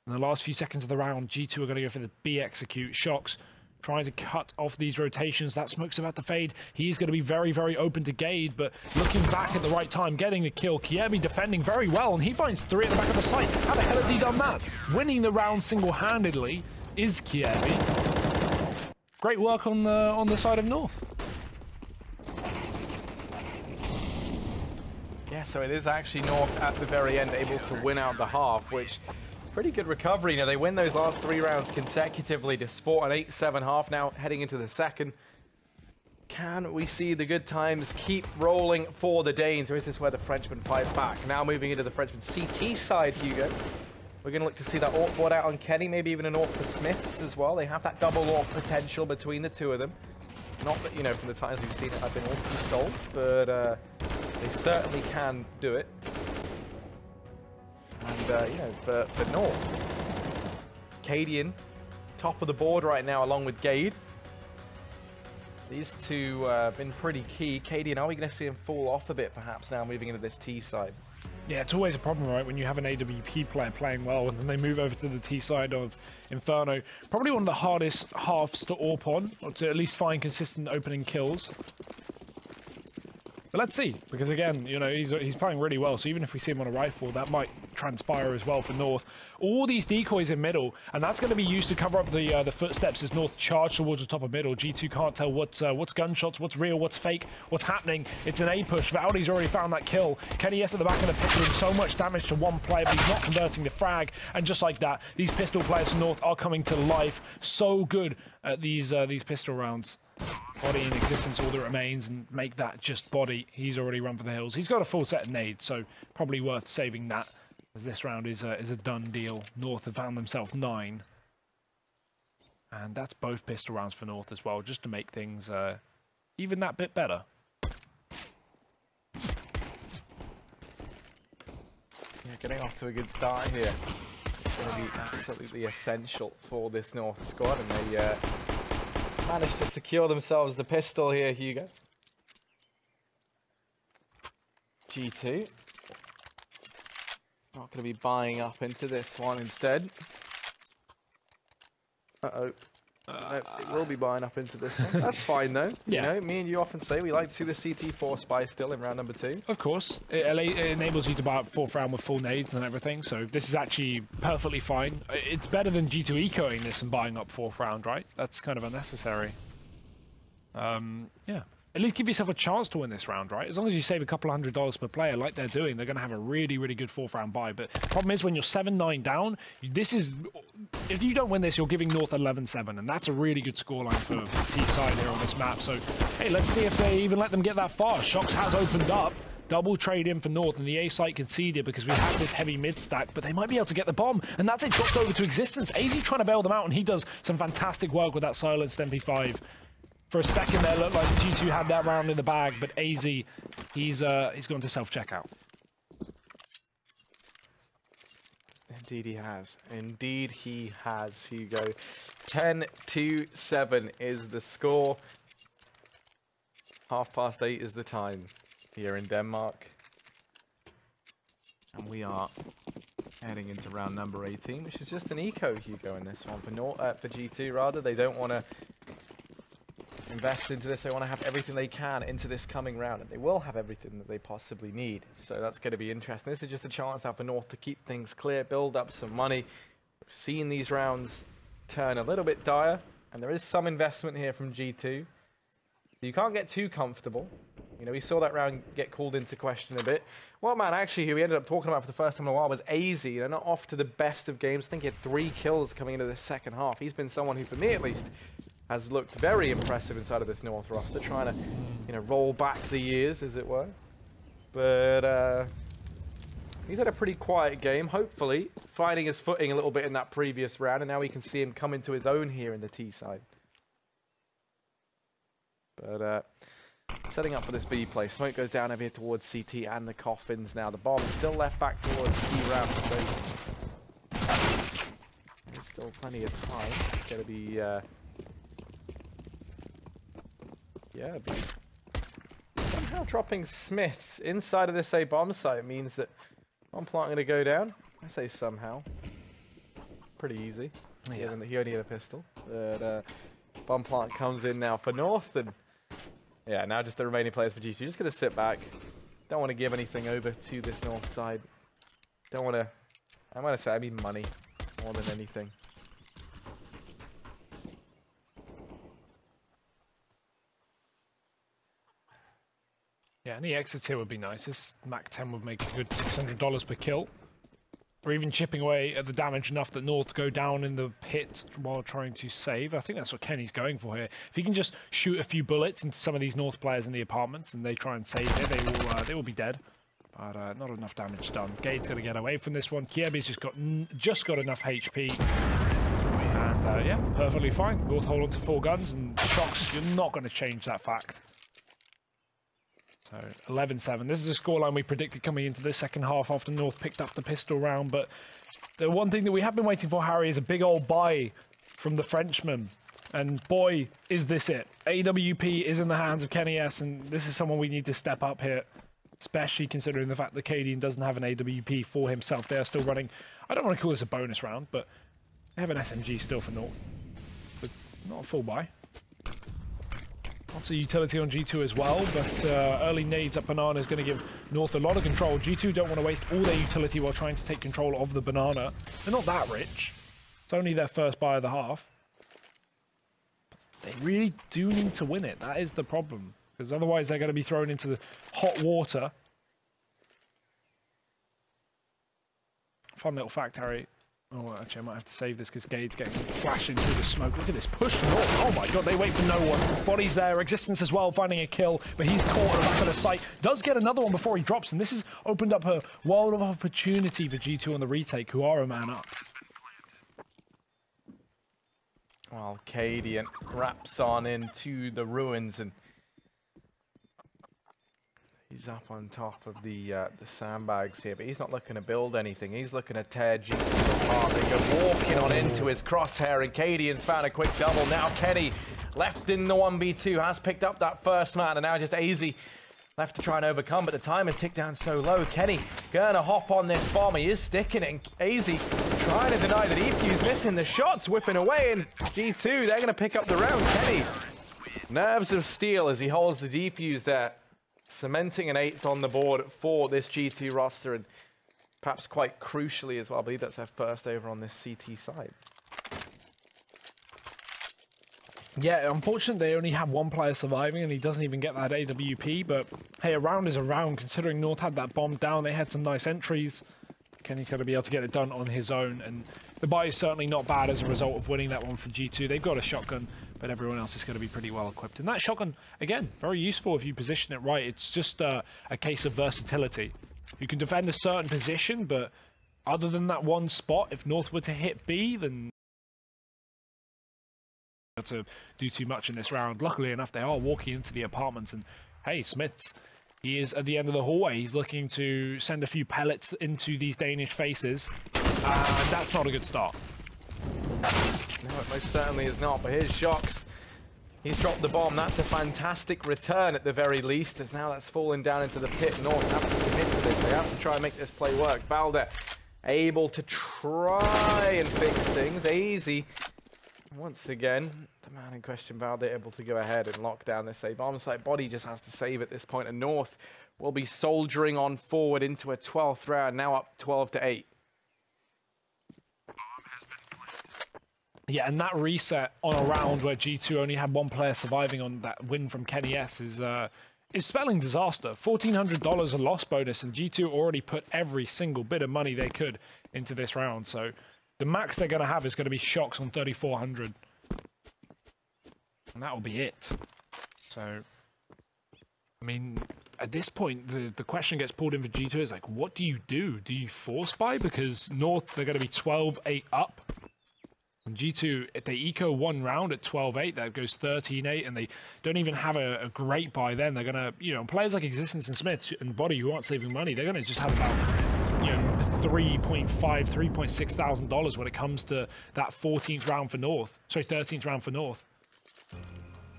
in the last few seconds of the round, G2 are going to go for the B execute. Shox trying to cut off these rotations. That smoke's about to fade. He's going to be very, very open to Gade, but looking back at the right time, getting the kill. Kjaerbye defending very well, and he finds 3 at the back of the site. How the hell has he done that? Winning the round single-handedly is Kjaerbye. Great work on the side of North. Yeah, so it is actually North at the very end able to win out the half, which pretty good recovery. They win those last 3 rounds consecutively to sport an 8-7 half now heading into the second. Can we see the good times keep rolling for the Danes, or is this where the Frenchman fights back? Now moving into the Frenchman CT side, Hugo. We're going to look to see that AWP board out on Kenny, maybe even an AWP for Smiths as well. They have that double AWP potential between the two of them. Not that, you know, from the times we've seen it, I've been all too sold, but they certainly can do it. And, you know, for North, Cadian, top of the board right now, along with Gade. These two have been pretty key. Cadian, are we going to see him fall off a bit, perhaps, now moving into this T side? Yeah, it's always a problem, right, when you have an AWP player playing well and then they move over to the T side of Inferno. Probably one of the hardest halves to AWP on, or to at least find consistent opening kills. But let's see, because again, you know, he's playing really well, so even if we see him on a rifle, that might transpire as well for North. All these decoys in middle, and that's going to be used to cover up the footsteps as North charge towards the top of middle. G2 can't tell what's gunshots, what's real, what's fake, what's happening. It's an A push. Valdi's already found that kill. Kenny S at the back of the pit doing so much damage to one player, but he's not converting the frag. And just like that, these pistol players from North are coming to life. So good at these pistol rounds. Body in existence, all that remains, and make that just body. He's already run for the hills. He's got a full set of nades, so probably worth saving that, as this round is a done deal. North have found themselves 9. And that's both pistol rounds for North as well, just to make things even that bit better. Yeah, getting off to a good start here. It's going to be absolutely essential for this North squad, and they managed to secure themselves the pistol here, Hugo. G2. Not going to be buying up into this one instead. Uh-oh. No, it will be buying up into this one. That's fine, though. Yeah. You know, me and you often say we like to see the CT4 spy still in round number 2. Of course. It enables you to buy up 4th round with full nades and everything, so this is actually perfectly fine. It's better than G2 ecoing this and buying up 4th round, right? That's kind of unnecessary. Yeah. At least give yourself a chance to win this round, right? As long as you save a couple $100 per player like they're doing, they're going to have a really, really good 4th round buy. But the problem is when you're 7-9 down, this is... If you don't win this, you're giving North 11-7, and that's a really good scoreline for T side here on this map. So, hey, let's see if they even let them get that far. Shox has opened up. Double trade in for North, and the A site conceded because we have this heavy mid stack, but they might be able to get the bomb, and that's it, dropped over to existence. AZ trying to bail them out, and he does some fantastic work with that silenced MP5. For a second there, looked like G2 had that round in the bag, but AZ, he's gone to self-checkout. Indeed he has. Indeed he has, Hugo. 10-7 is the score. 8:30 is the time here in Denmark. And we are heading into round number 18, which is just an eco, Hugo, in this one. For G2, rather. They don't want to invest into this. They want to have everything they can into this coming round, and they will have everything that they possibly need. So that's going to be interesting. This is just a chance out for North to keep things clear, build up some money. We've seen these rounds turn a little bit dire, and there is some investment here from G2. So you can't get too comfortable. You know, we saw that round get called into question a bit. Well, man, actually, who we ended up talking about for the first time in a while was AZ. You know, not off to the best of games. I think he had 3 kills coming into the second half. He's been someone who, for me at least, has looked very impressive inside of this North roster, trying to, you know, roll back the years, as it were. But he's had a pretty quiet game, hopefully, finding his footing a little bit in that previous round, and now we can see him come into his own here in the T side. But setting up for this B play. Smoke goes down over here towards CT and the coffins now. The bomb is still left back towards B ramp, so there's still plenty of time. It's going to be... yeah, somehow dropping Smiths inside of this A bomb site means that one plant going to go down. I say somehow. Pretty easy. Yeah. He only had a pistol. But bomb plant comes in now for North, and yeah, now just the remaining players for G2. Just going to sit back. Don't want to give anything over to this North side. Don't want to... I'm going to say I mean money more than anything. Yeah, any exits here would be nice. This Mac 10 would make a good $600 per kill. Or even chipping away at the damage enough that North go down in the pit while trying to save. I think that's what Kenny's going for here. If he can just shoot a few bullets into some of these North players in the apartments and they try and save it, they will be dead. but not enough damage done. Gade's going to get away from this one. Kiebe's just got enough HP. And yeah, perfectly fine. North hold on to 4 guns, and Shocks, you're not going to change that fact. So 11-7. This is a scoreline we predicted coming into the second half after North picked up the pistol round. But the one thing that we have been waiting for, Harry, is a big old buy from the Frenchman. And boy, is this it. AWP is in the hands of Kenny S, and this is someone we need to step up here, especially considering the fact that Cadian doesn't have an AWP for himself. They are still running, I don't want to call this a bonus round, but they have an SMG still for North. But not a full buy. Lots of utility on G2 as well, but early nades up banana is going to give North a lot of control. G2 don't want to waste all their utility while trying to take control of the banana. They're not that rich. It's only their first buy of the half. But they really do need to win it. That is the problem, because otherwise they're going to be thrown into the hot water. Fun little fact, Harry. Oh, actually, I might have to save this because Gade's getting flashed into the smoke. Look at this push north. Oh my god, they wait for no one. Body's there, Existence as well, finding a kill, but he's caught at the back of the site. Does get another one before he drops, and this has opened up a world of opportunity for G2 on the retake, who are a man up. Well, Cadian wraps on into the ruins, and he's up on top of the sandbags here, but he's not looking to build anything. He's looking to tear G2 apart. They go walking on into his crosshair, and Cadian's found a quick double. Now Kenny, left in the 1v2, has picked up that first man, and now just AZ left to try and overcome, but the time has ticked down so low. Kenny gonna hop on this bomb. He is sticking it, and AZ trying to deny the defuse, missing the shots, whipping away, and G2, they're gonna pick up the round. Kenny, nerves of steel as he holds the defuse there, cementing an 8th on the board for this G2 roster, and perhaps quite crucially as well, I believe that's their first over on this CT side. Yeah, unfortunately, they only have one player surviving, and he doesn't even get that AWP, but hey, a round is a round, considering North had that bomb down. They had some nice entries. Kenny's going to be able to get it done on his own, and the buy is certainly not bad as a result of winning that one for G2. They've got a shotgun, but everyone else is going to be pretty well equipped. And that shotgun, again, very useful if you position it right. It's just a case of versatility. You can defend a certain position, but other than that one spot, if North were to hit B, then to do too much in this round. Luckily enough, they are walking into the apartments, and hey, Smiths, he is at the end of the hallway. He's looking to send a few pellets into these Danish faces, and that's not a good start. No, it most certainly is not, but here's Shocks. He's dropped the bomb. That's a fantastic return at the very least, as now that's fallen down into the pit. North have to commit to this. They have to try and make this play work. Valder able to try and fix things. Easy. Once again, the man in question, Valde, able to go ahead and lock down this A bomb site. Body just has to save at this point, and North will be soldiering on forward into a 12th round, now up 12-8. Yeah, and that reset on a round where G2 only had one player surviving on that win from Kenny S is spelling disaster. $1,400 a loss bonus, and G2 already put every single bit of money they could into this round, so the max they're going to have is going to be Shocks on 3,400. And that will be it. So, I mean, at this point, the question gets pulled in for G2 is like, what do you do? Do you force buy? Because North, they're going to be 12-8 up. And G2, if they eco one round at 12-8, that goes 13-8, and they don't even have a great buy then. They're going to, you know, players like Existence and Smith and Body who aren't saving money, they're going to just have about, you know, $3.6 thousand when it comes to that 14th round for North. Sorry, 13th round for North.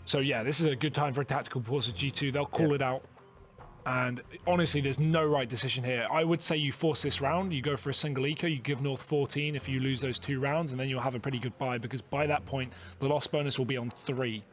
So yeah, this is a good time for a tactical pause with G2. They'll call it out. And honestly, there's no right decision here. I would say you force this round, you go for a single eco, you give North 14 if you lose those 2 rounds, and then you'll have a pretty good buy, because by that point, the loss bonus will be on 3.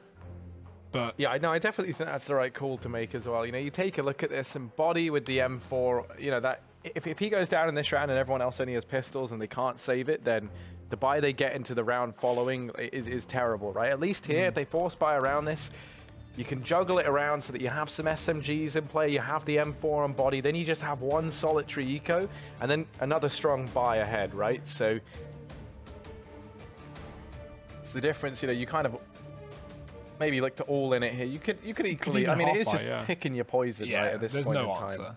But yeah, no, I definitely think that's the right call to make as well. You know, you take a look at this, and Body with the M4, you know, that if he goes down in this round and everyone else only has pistols and they can't save it, then the buy they get into the round following is terrible, right? At least here, if they force buy around this, you can juggle it around so that you have some SMGs in play, you have the M4 on Body, then you just have one solitary eco, and then another strong buy ahead, right? So it's the difference, you know, you kind of maybe look to all in it here. You could equally, I mean, it is just picking your poison, right, at this point in time.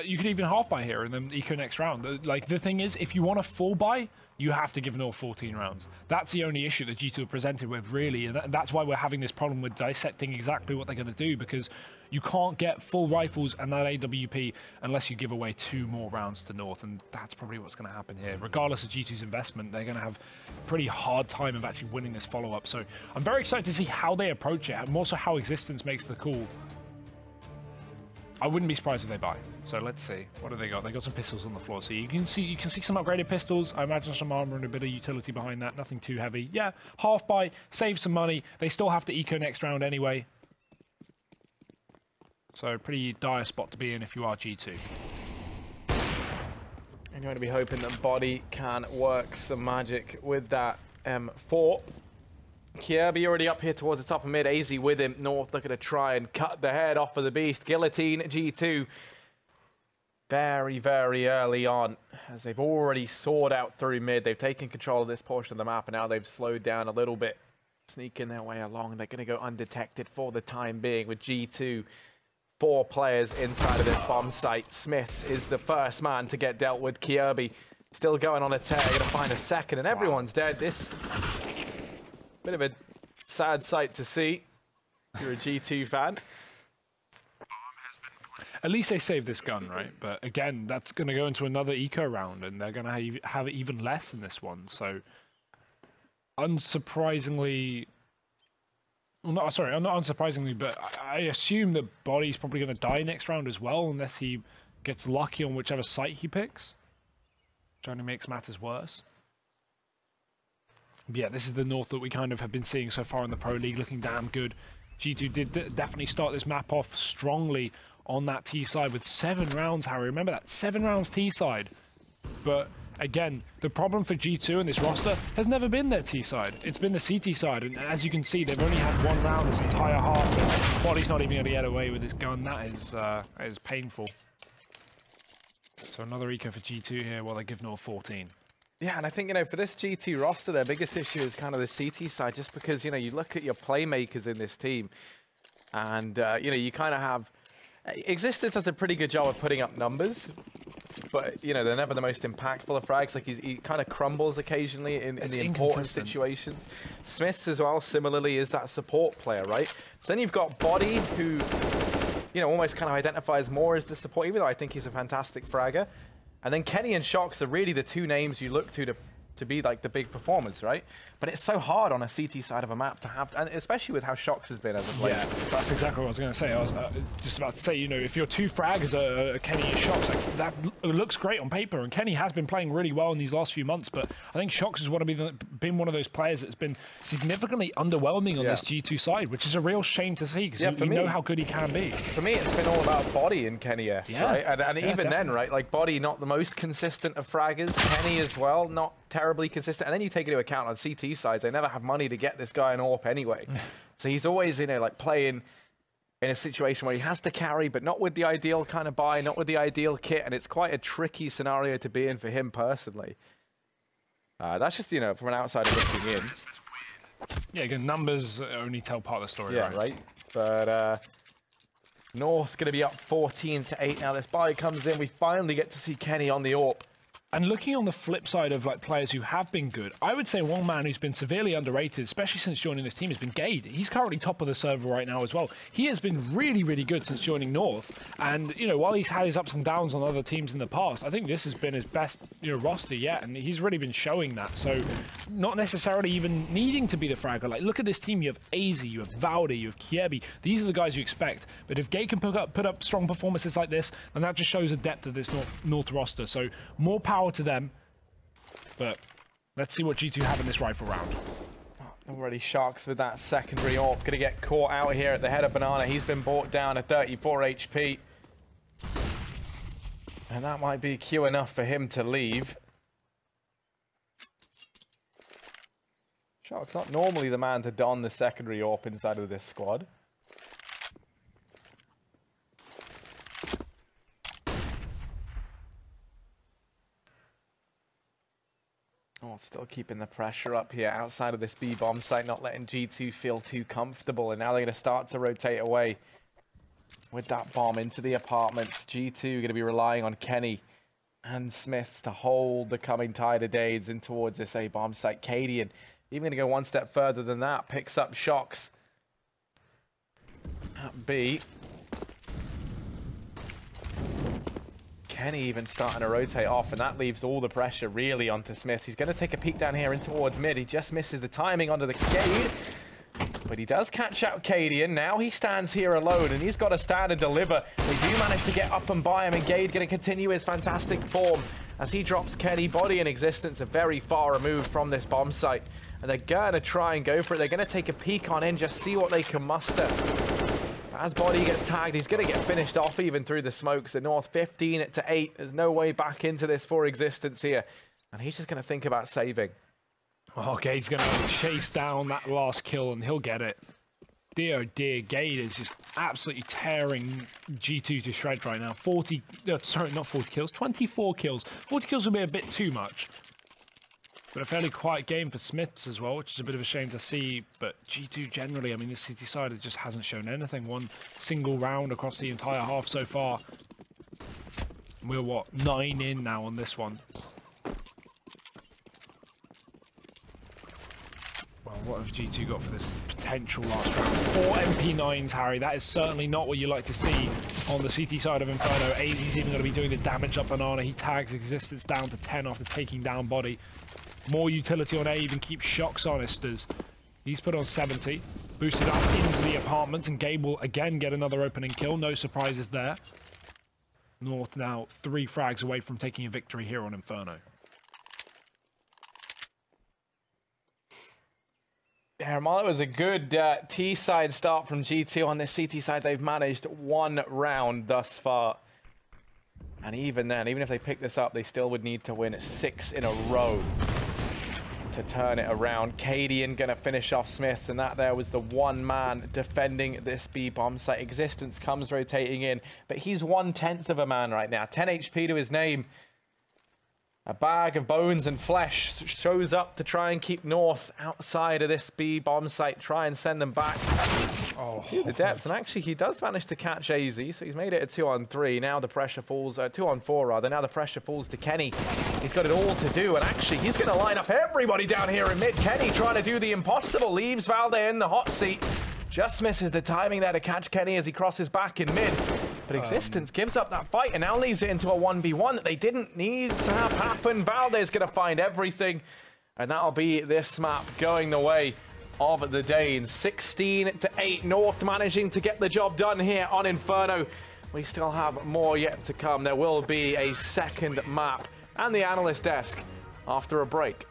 You could even half buy here and then eco next round. Like, the thing is, if you want a full buy, you have to give North 14 rounds. That's the only issue that G2 are presented with, really, and that's why we're having this problem with dissecting exactly what they're going to do, because you can't get full rifles and that AWP unless you give away 2 more rounds to North, and that's probably what's going to happen here. Regardless of G2's investment, they're going to have a pretty hard time of actually winning this follow-up. So I'm very excited to see how they approach it, and also how Existence makes the call. I wouldn't be surprised if they buy. So let's see. What do they got? They got some pistols on the floor. So you can see some upgraded pistols. I imagine some armor and a bit of utility behind that. Nothing too heavy. Yeah, half buy, save some money. They still have to eco next round anyway. So pretty dire spot to be in if you are G2. I'm going to be hoping that Body can work some magic with that M4. Kirby already up here towards the top of mid. AZ with him. North looking to try and cut the head off of the beast. Guillotine G2 very, very early on, as they've already soared out through mid. They've taken control of this portion of the map, and now they've slowed down a little bit, sneaking their way along. They're going to go undetected for the time being with G2. 4 players inside of this bomb site. Smiths is the first man to get dealt with. Kirby still going on a tear. Going to find a second, and everyone's dead. This bit of a sad sight to see if you're a G2 fan. At least they saved this gun, right? But again, that's going to go into another eco round, and they're going to have even less in this one. So, unsurprisingly, well, not unsurprisingly, but I assume that Body's probably going to die next round as well, unless he gets lucky on whichever site he picks, which only makes matters worse. But yeah, this is the North that we kind of have been seeing so far in the Pro League, looking damn good. G2 did definitely start this map off strongly on that T side with 7 rounds, Harry. Remember that, 7 rounds T side. But again, the problem for G2 in this roster has never been their T side. It's been the CT side, and as you can see, they've only had 1 round this entire half. And Body's not even going to get away with his gun. That is painful. So another eco for G2 here while they give North 14. Yeah, and I think, for this G2 roster, their biggest issue is kind of the CT side, just because, you look at your playmakers in this team, and, you kind of have... Existence does a pretty good job of putting up numbers, but, they're never the most impactful of frags. Like, he kind of crumbles occasionally in the important situations. Smiths as well, similarly, is that support player, right? So then you've got Body, who, almost kind of identifies more as the support, even though I think he's a fantastic fragger. And then Kenny and Shox are really the 2 names you look to be like the big performers, right? But it's so hard on a CT side of a map to have, and especially with how Shox has been as of late. Yeah, that's exactly what I was going to say. I was just about to say, if your 2 fraggers are Kenny and Shox, like, that looks great on paper, and Kenny has been playing really well in these last few months, but I think Shox has been one of those players that's been significantly underwhelming on this G2 side, which is a real shame to see, because you know how good he can be. For me, it's been all about Body and Kenny S, right? And even definitely. Then, right, like Body not the most consistent of fraggers, Kenny as well, not terribly consistent, and then you take into account on CT sides, they never have money to get this guy an AWP anyway. So he's always, like playing in a situation where he has to carry, but not with the ideal kind of buy, not with the ideal kit, and it's quite a tricky scenario to be in for him personally. That's just, from an outsider looking in. Yeah, again, numbers only tell part of the story, right? But North going to be up 14-8 now. This buy comes in. We finally get to see Kenny on the AWP. And looking on the flip side of players who have been good, I would say one man who's been severely underrated, especially since joining this team, has been Gade. He's currently top of the server right now as well. He has been really, really good since joining North. And, while he's had his ups and downs on other teams in the past, I think this has been his best, roster yet. And he's really been showing that. So not necessarily even needing to be the fragger. Like, look at this team. You have AZ, you have Valdi, you have Kiebi. These are the guys you expect. But if Gade can put up strong performances like this, then that just shows the depth of this North roster. So more power to them, but let's see what G2 have in this rifle round. Already Sharks with that secondary AWP. Gonna get caught out here at the head of Banana. He's been brought down at 34 HP. And that might be Q enough for him to leave. Sharks not normally the man to don the secondary AWP inside of this squad. Oh, still keeping the pressure up here outside of this B-bomb site, not letting G2 feel too comfortable. And now they're going to start to rotate away. with that bomb into the apartments. G2 going to be relying on Kenny and Smiths to hold the coming tide of Dades in towards this A bomb site. Cadian even going to go one step further than that, picks up Shocks at B. Kenny even starting to rotate off, and that leaves all the pressure really onto Smith. He's going to take a peek down here in towards mid. He just misses the timing onto the Cade, but he does catch out Cadian. Now he stands here alone, and he's got to stand and deliver. They do manage to get up and by him, and Gade going to continue his fantastic form as he drops Kenny. Body and Existence are very far removed from this bomb site, and they're going to try and go for it. They're going to take a peek on in, just see what they can muster. As Body gets tagged, he's going to get finished off even through the smokes. The North 15-8. There's no way back into this for Existence here. And he's just going to think about saving. Oh, Gade's going to chase down that last kill, and he'll get it. Dear, oh dear, Gade is just absolutely tearing G2 to shreds right now. 40, sorry, not 40 kills, 24 kills. 40 kills would be a bit too much. But a fairly quiet game for Smiths as well, which is a bit of a shame to see. But G2 generally, I mean, this City side just hasn't shown anything. One single round across the entire half so far. We're, what, 9 in now on this one. Well, what have G2 got for this potential last round? 4 MP9s, Harry. That is certainly not what you like to see on the CT side of Inferno. AZ's even going to be doing the damage up Banana. He tags Existence down to 10 after taking down Body. More utility on A, even keeps Shocks honest as he's put on 70. Boosted up into the apartments, and Gabe will again get another opening kill. No surprises there. North now 3 frags away from taking a victory here on Inferno. Yeah, while it was a good T-side start from G2 on this CT side, they've managed 1 round thus far. And even then, even if they pick this up, they still would need to win 6 in a row to turn it around. Cadian going to finish off Smiths, and that there was the one man defending this B bomb site. Existence comes rotating in, but he's 1/10 of a man right now. 10 HP to his name. A bag of bones and flesh shows up to try and keep North outside of this B bomb site, try and send them back to the depths. And actually, he does manage to catch AZ, so he's made it a 2-on-3. Now the pressure falls, 2-on-4 rather. Now the pressure falls to Kenny. He's got it all to do, and actually, he's going to line up everybody down here in mid. Kenny trying to do the impossible, leaves Valde in the hot seat. Just misses the timing there to catch Kenny as he crosses back in mid. But Existence gives up that fight and now leaves it into a 1v1 that they didn't need to have happen. Valde's going to find everything, and that'll be this map going the way of the Danes. 16-8, North managing to get the job done here on Inferno. We still have more yet to come. There will be a second map and the analyst desk after a break.